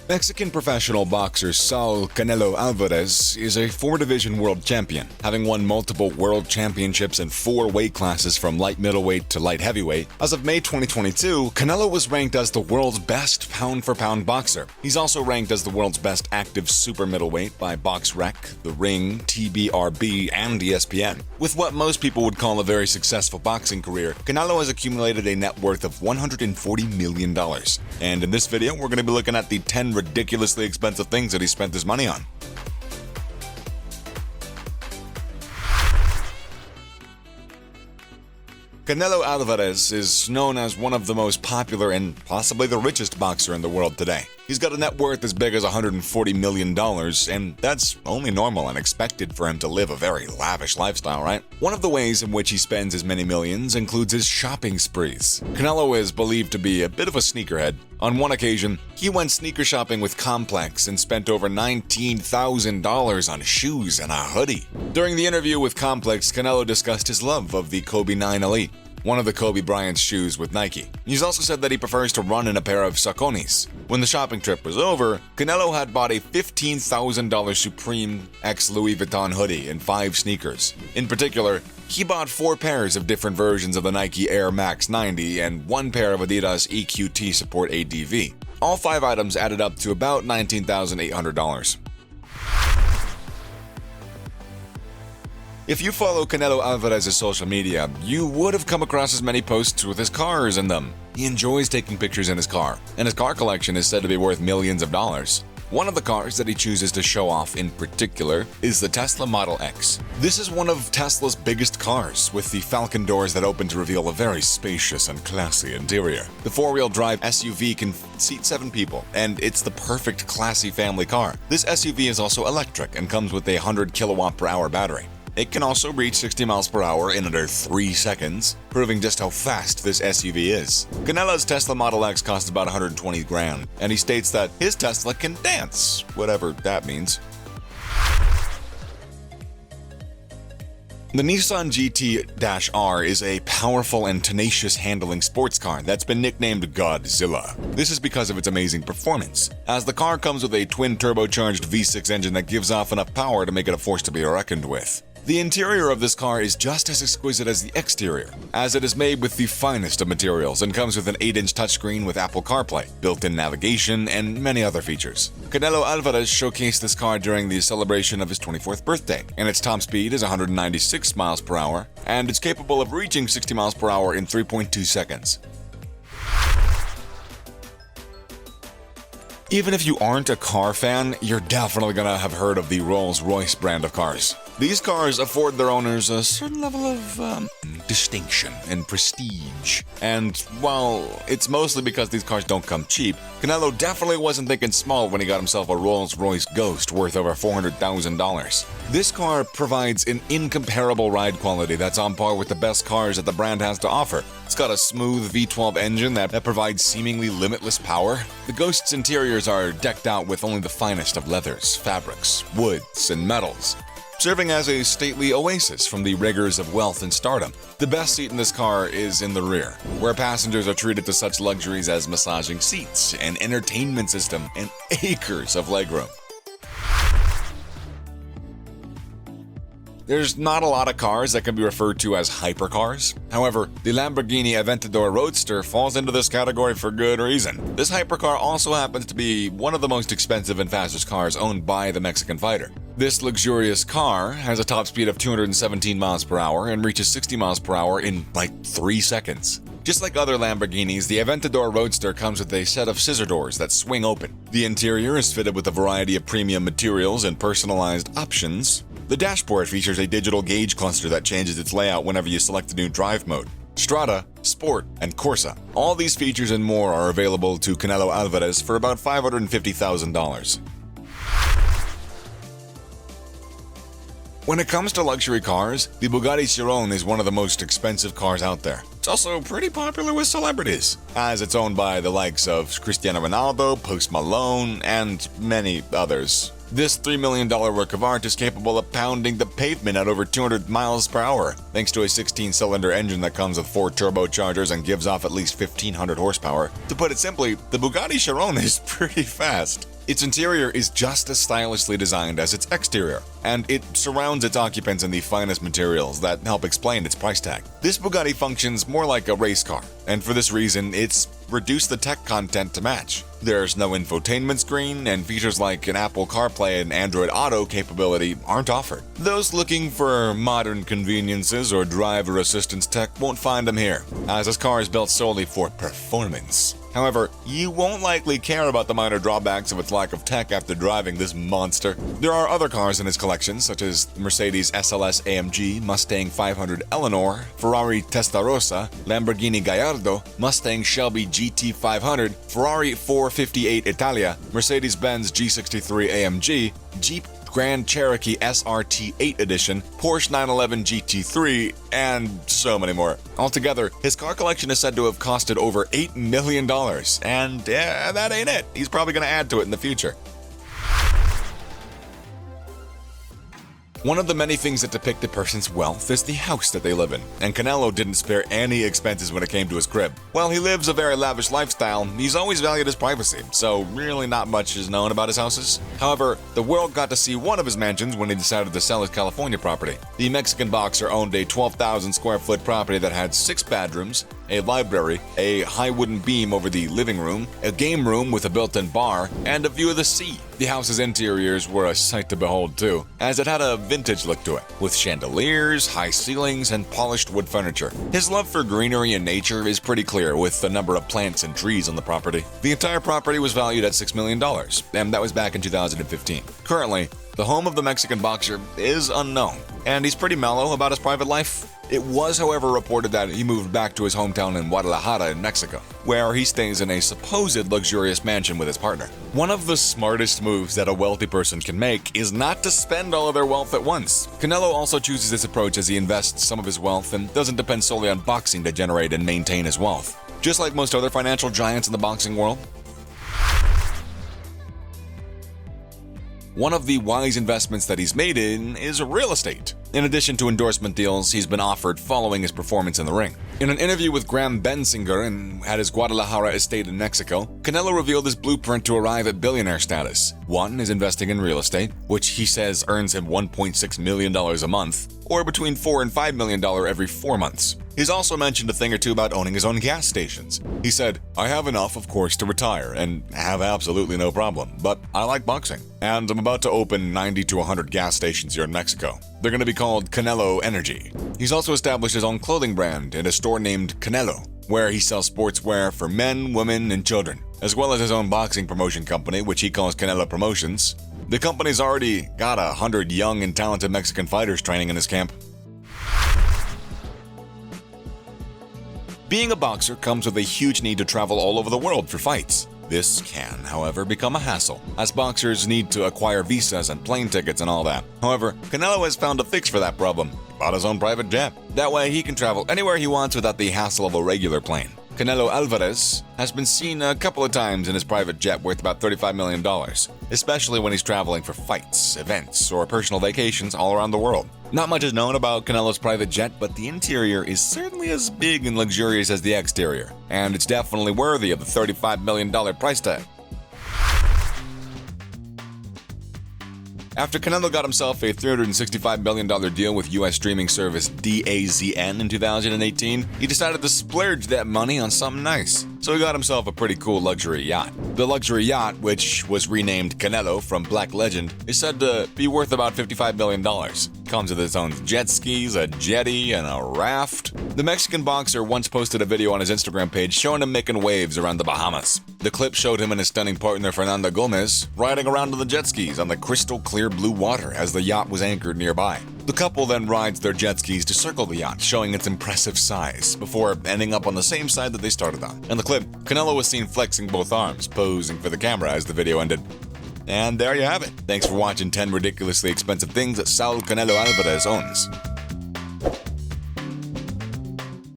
Mexican professional boxer Saul Canelo Alvarez is a four-division world champion, having won multiple world championships in four weight classes from light middleweight to light heavyweight. As of May 2022, Canelo was ranked as the world's best pound-for-pound boxer. He's also ranked as the world's best active super middleweight by BoxRec, The Ring, TBRB, and ESPN. With what most people would call a very successful boxing career, Canelo has accumulated a net worth of $140 million. And in this video, we're going to be looking at the 10 ridiculously expensive things that he spent his money on. Canelo Alvarez is known as one of the most popular and possibly the richest boxer in the world today. He's got a net worth as big as $140 million, and that's only normal and expected for him to live a very lavish lifestyle, right? One of the ways in which he spends his many millions includes his shopping sprees. Canelo is believed to be a bit of a sneakerhead. On one occasion, he went sneaker shopping with Complex and spent over $19,000 on shoes and a hoodie. During the interview with Complex, Canelo discussed his love of the Kobe 9 Elite, one of the Kobe Bryant's shoes with Nike. He's also said that he prefers to run in a pair of Saucony's. When the shopping trip was over, Canelo had bought a $15,000 Supreme x Louis Vuitton hoodie and 5 sneakers. In particular, he bought 4 pairs of different versions of the Nike Air Max 90 and 1 pair of Adidas EQT Support ADV. All 5 items added up to about $19,800. If you follow Canelo Alvarez's social media, you would have come across as many posts with his cars in them. He enjoys taking pictures in his car, and his car collection is said to be worth millions of dollars. One of the cars that he chooses to show off in particular is the Tesla Model X. This is one of Tesla's biggest cars, with the Falcon doors that open to reveal a very spacious and classy interior. The 4-wheel drive SUV can seat 7 people, and it's the perfect classy family car. This SUV is also electric and comes with a 100 kilowatt-per-hour battery. It can also reach 60 miles per hour in under 3 seconds, proving just how fast this SUV is. Canelo's Tesla Model X costs about $120,000, and he states that his Tesla can dance, whatever that means. The Nissan GT-R is a powerful and tenacious handling sports car that's been nicknamed Godzilla. This is because of its amazing performance, as the car comes with a twin-turbocharged V6 engine that gives off enough power to make it a force to be reckoned with. The interior of this car is just as exquisite as the exterior, as it is made with the finest of materials and comes with an 8-inch touchscreen with Apple CarPlay, built-in navigation, and many other features. Canelo Alvarez showcased this car during the celebration of his 24th birthday, and its top speed is 196 miles per hour, and it's capable of reaching 60 miles per hour in 3.2 seconds. Even if you aren't a car fan, you're definitely gonna have heard of the Rolls-Royce brand of cars. These cars afford their owners a certain level of distinction and prestige. And while it's mostly because these cars don't come cheap, Canelo definitely wasn't thinking small when he got himself a Rolls-Royce Ghost worth over $400,000. This car provides an incomparable ride quality that's on par with the best cars that the brand has to offer. It's got a smooth V12 engine that provides seemingly limitless power. The Ghost's interiors are decked out with only the finest of leathers, fabrics, woods, and metals, serving as a stately oasis from the rigors of wealth and stardom. The best seat in this car is in the rear, where passengers are treated to such luxuries as massaging seats, an entertainment system, and acres of legroom. There's not a lot of cars that can be referred to as hypercars. However, the Lamborghini Aventador Roadster falls into this category for good reason. This hypercar also happens to be one of the most expensive and fastest cars owned by the Mexican fighter. This luxurious car has a top speed of 217 miles per hour and reaches 60 miles per hour in like 3 seconds. Just like other Lamborghinis, the Aventador Roadster comes with a set of scissor doors that swing open. The interior is fitted with a variety of premium materials and personalized options. The dashboard features a digital gauge cluster that changes its layout whenever you select the new drive mode. Strada, Sport, and Corsa. All these features and more are available to Canelo Alvarez for about $550,000. When it comes to luxury cars, the Bugatti Chiron is one of the most expensive cars out there. It's also pretty popular with celebrities, as it's owned by the likes of Cristiano Ronaldo, Post Malone, and many others. This $3 million work of art is capable of pounding the pavement at over 200 miles per hour, thanks to a 16-cylinder engine that comes with 4 turbochargers and gives off at least 1,500 horsepower. To put it simply, the Bugatti Chiron is pretty fast. Its interior is just as stylishly designed as its exterior, and it surrounds its occupants in the finest materials that help explain its price tag. This Bugatti functions more like a race car, and for this reason, it's reduced the tech content to match. There's no infotainment screen, and features like an Apple CarPlay and Android Auto capability aren't offered. Those looking for modern conveniences or driver assistance tech won't find them here, as this car is built solely for performance. However, you won't likely care about the minor drawbacks of its lack of tech after driving this monster. There are other cars in its collection, such as Mercedes SLS AMG, Mustang 500 Eleanor, Ferrari Testarossa, Lamborghini Gallardo, Mustang Shelby GT500, Ferrari 458 Italia, Mercedes-Benz G63 AMG, Jeep Grand Cherokee SRT 8 Edition, Porsche 911 GT3, and so many more. Altogether, his car collection is said to have costed over $8 million, and that ain't it. He's probably going to add to it in the future. One of the many things that depict a person's wealth is the house that they live in, and Canelo didn't spare any expenses when it came to his crib. While he lives a very lavish lifestyle, he's always valued his privacy, so really not much is known about his houses. However, the world got to see one of his mansions when he decided to sell his California property. The Mexican boxer owned a 12,000 square foot property that had 6 bedrooms, a library, a high wooden beam over the living room, a game room with a built-in bar, and a view of the sea. The house's interiors were a sight to behold too, as it had a vintage look to it, with chandeliers, high ceilings, and polished wood furniture. His love for greenery and nature is pretty clear with the number of plants and trees on the property. The entire property was valued at $6 million, and that was back in 2015. Currently, the home of the Mexican boxer is unknown, and he's pretty mellow about his private life. It was, however, reported that he moved back to his hometown in Guadalajara in Mexico, where he stays in a supposed luxurious mansion with his partner. One of the smartest moves that a wealthy person can make is not to spend all of their wealth at once. Canelo also chooses this approach as he invests some of his wealth and doesn't depend solely on boxing to generate and maintain his wealth. Just like most other financial giants in the boxing world, one of the wise investments that he's made in is real estate. In addition to endorsement deals he's been offered following his performance in the ring. In an interview with Graham Bensinger at his Guadalajara estate in Mexico, Canelo revealed his blueprint to arrive at billionaire status. One is investing in real estate, which he says earns him $1.6 million a month, or between $4 and $5 million every 4 months. He's also mentioned a thing or two about owning his own gas stations. He said, "I have enough, of course, to retire and have absolutely no problem, but I like boxing, and I'm about to open 90 to 100 gas stations here in Mexico. They're going to be called Canelo Energy." He's also established his own clothing brand in a store named Canelo, where he sells sportswear for men, women, and children, as well as his own boxing promotion company, which he calls Canelo Promotions. The company's already got 100 young and talented Mexican fighters training in his camp. Being a boxer comes with a huge need to travel all over the world for fights. This can, however, become a hassle, as boxers need to acquire visas and plane tickets and all that. However, Canelo has found a fix for that problem. He bought his own private jet. That way he can travel anywhere he wants without the hassle of a regular plane. Canelo Alvarez has been seen a couple of times in his private jet worth about $35 million, especially when he's traveling for fights, events, or personal vacations all around the world. Not much is known about Canelo's private jet, but the interior is certainly as big and luxurious as the exterior, and it's definitely worthy of the $35 million price tag. After Canelo got himself a $365 million deal with U.S. streaming service DAZN in 2018, he decided to splurge that money on something nice. So he got himself a pretty cool luxury yacht. The luxury yacht, which was renamed Canelo from Black Legend, is said to be worth about $55 million. Comes with its own jet skis, a jetty, and a raft. The Mexican boxer once posted a video on his Instagram page showing him making waves around the Bahamas. The clip showed him and his stunning partner Fernanda Gomez riding around on the jet skis on the crystal clear blue water as the yacht was anchored nearby. The couple then rides their jet skis to circle the yacht, showing its impressive size, before ending up on the same side that they started on. In the clip, Canelo was seen flexing both arms, posing for the camera as the video ended. And there you have it. Thanks for watching 10 ridiculously expensive things that Saul Canelo Alvarez owns.